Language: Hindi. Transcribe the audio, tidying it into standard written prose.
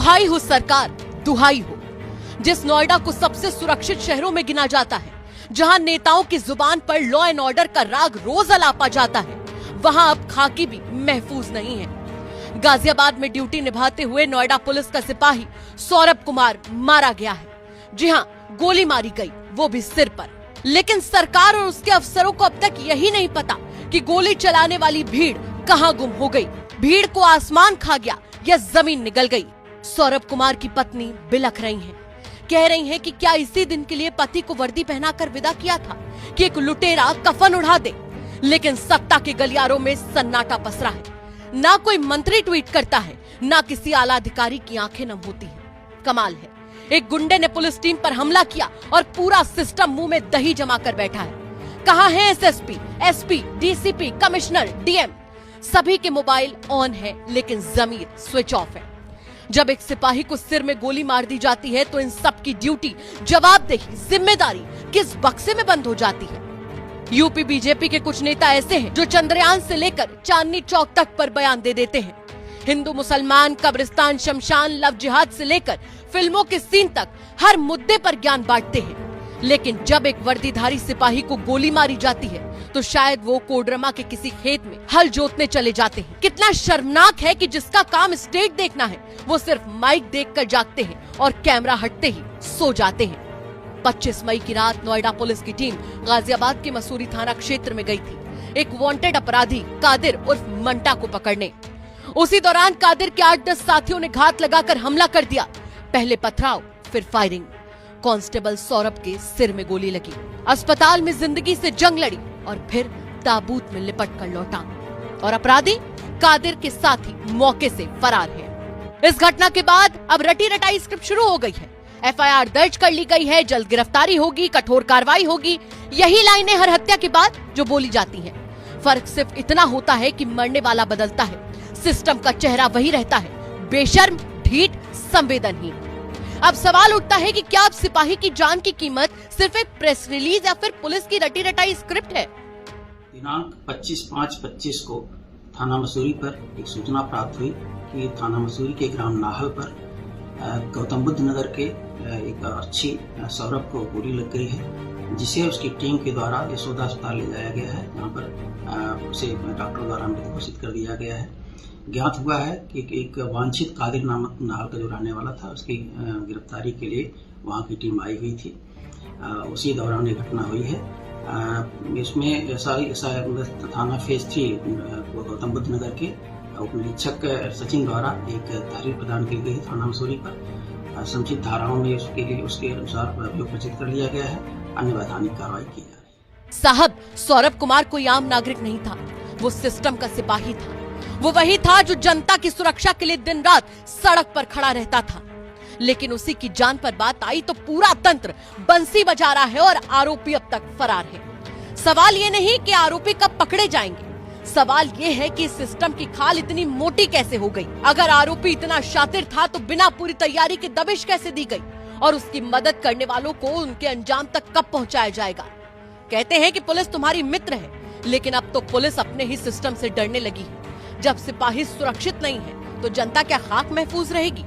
दुहाई हो सरकार, दुहाई हो। जिस नोएडा को सबसे सुरक्षित शहरों में गिना जाता है, जहां नेताओं की जुबान पर लॉ एंड ऑर्डर का राग रोज अलापा जाता है, वहां अब खाकी भी महफूज नहीं है। गाजियाबाद में ड्यूटी निभाते हुए नोएडा पुलिस का सिपाही सौरभ कुमार मारा गया है। जी हां, गोली मारी गई, वो भी सिर पर। लेकिन सरकार और उसके अफसरों को अब तक यही नहीं पता कि गोली चलाने वाली भीड़ कहां गुम हो गई। भीड़ को आसमान खा गया या जमीन निगल गई। सौरभ कुमार की पत्नी बिलख रही हैं, कह रही हैं कि क्या इसी दिन के लिए पति को वर्दी पहनाकर विदा किया था कि एक लुटेरा कफन उड़ा दे। लेकिन सत्ता के गलियारों में सन्नाटा पसरा है। ना कोई मंत्री ट्वीट करता है, ना किसी आला अधिकारी की आंखें नम होती हैं। कमाल है, एक गुंडे ने पुलिस टीम पर हमला किया और पूरा सिस्टम मुंह में दही जमा कर बैठा है। कहां है SSP, SP, DCP, commissioner, DM? सभी के मोबाइल ऑन है, लेकिन जमीर स्विच ऑफ है। जब एक सिपाही को सिर में गोली मार दी जाती है तो इन सब की ड्यूटी, जवाबदेही, जिम्मेदारी किस बक्से में बंद हो जाती है। यूपी बीजेपी के कुछ नेता ऐसे हैं जो चंद्रयान से लेकर चांदनी चौक तक पर बयान दे देते हैं। हिंदू मुसलमान, कब्रिस्तान, शमशान, लव जिहाद से लेकर फिल्मों के सीन तक हर मुद्दे पर ज्ञान बांटते हैं। लेकिन जब एक वर्दीधारी सिपाही को गोली मारी जाती है तो शायद वो कोडरमा के किसी खेत में हल जोतने चले जाते हैं। कितना शर्मनाक है कि जिसका काम स्टेट देखना है, वो सिर्फ माइक देखकर जागते हैं और कैमरा हटते ही सो जाते हैं। 25 मई की रात नोएडा पुलिस की टीम गाजियाबाद के मसूरी थाना क्षेत्र में गई थी एक वांटेड अपराधी कादिर उर्फ मंटा को पकड़ने। उसी दौरान कादिर के 8-10 साथियों ने घात लगाकर हमला कर दिया। पहले पथराव, फिर फायरिंग। कांस्टेबल सौरभ के सिर में गोली लगी। अस्पताल में जिंदगी से जंग लड़ी और फिर ताबूत में लिपट कर लौटा। और अपराधी कादिर के साथी मौके से फरार है। इस घटना के बाद अब रटी रटाई स्क्रिप्ट शुरू हो गई है। एफआईआर दर्ज कर ली गई है, जल्द गिरफ्तारी होगी, कठोर कार्रवाई होगी। यही लाइनें हर हत्या के बाद जो बोली जाती हैं। फर्क सिर्फ इतना होता है कि मरने वाला बदलता है, सिस्टम का चेहरा वही रहता है, बेशर्म, ढीठ, संवेदनहीन। अब सवाल उठता है कि क्या अब सिपाही की जान की कीमत सिर्फ एक प्रेस रिलीज या फिर पुलिस की रटी रटाई स्क्रिप्ट है? दिनांक 25/5/25 को थाना मसूरी पर एक सूचना प्राप्त हुई कि थाना मसूरी के ग्राम नाहल पर गौतम बुद्ध नगर के एक अच्छी सौरभ को गोली लग गई है, जिसे उसकी टीम के द्वारा यशोदा अस्पताल ले जाया गया है। यहाँ पर उसे डॉक्टर द्वारा मृत घोषित कर दिया गया है। ज्ञात हुआ है कि एक वांछित कादिर नामक नाहल का जो रहने वाला था, उसकी गिरफ्तारी के लिए वहाँ की टीम आई हुई थी। उसी दौरान ये घटना हुई है। इसमें थाना फेज 3 गौतम बुद्ध नगर के उप निरीक्षक सचिन द्वारा एक तहरीर प्रदान की गई थाना मसूरी पर। समुचित धाराओं में उसके अनुसार अभियोग रचित कर लिया गया है। अन्य वैधानिक कार्रवाई की जा रही है। साहब, सौरभ कुमार कोई आम नागरिक नहीं था, वो सिस्टम का सिपाही था। वो वही था जो जनता की सुरक्षा के लिए दिन रात सड़क पर खड़ा रहता था। लेकिन उसी की जान पर बात आई तो पूरा तंत्र बंसी बजा रहा है और आरोपी अब तक फरार है। सवाल ये नहीं कि आरोपी कब पकड़े जाएंगे, सवाल ये है कि सिस्टम की खाल इतनी मोटी कैसे हो गई। अगर आरोपी इतना शातिर था तो बिना पूरी तैयारी के दबिश कैसे दी गई और उसकी मदद करने वालों को उनके अंजाम तक कब पहुंचाया जाएगा। कहते हैं कि पुलिस तुम्हारी मित्र है, लेकिन अब तो पुलिस अपने ही सिस्टम से डरने लगी है। जब सिपाही सुरक्षित नहीं है तो जनता क्या खाक महफूज रहेगी?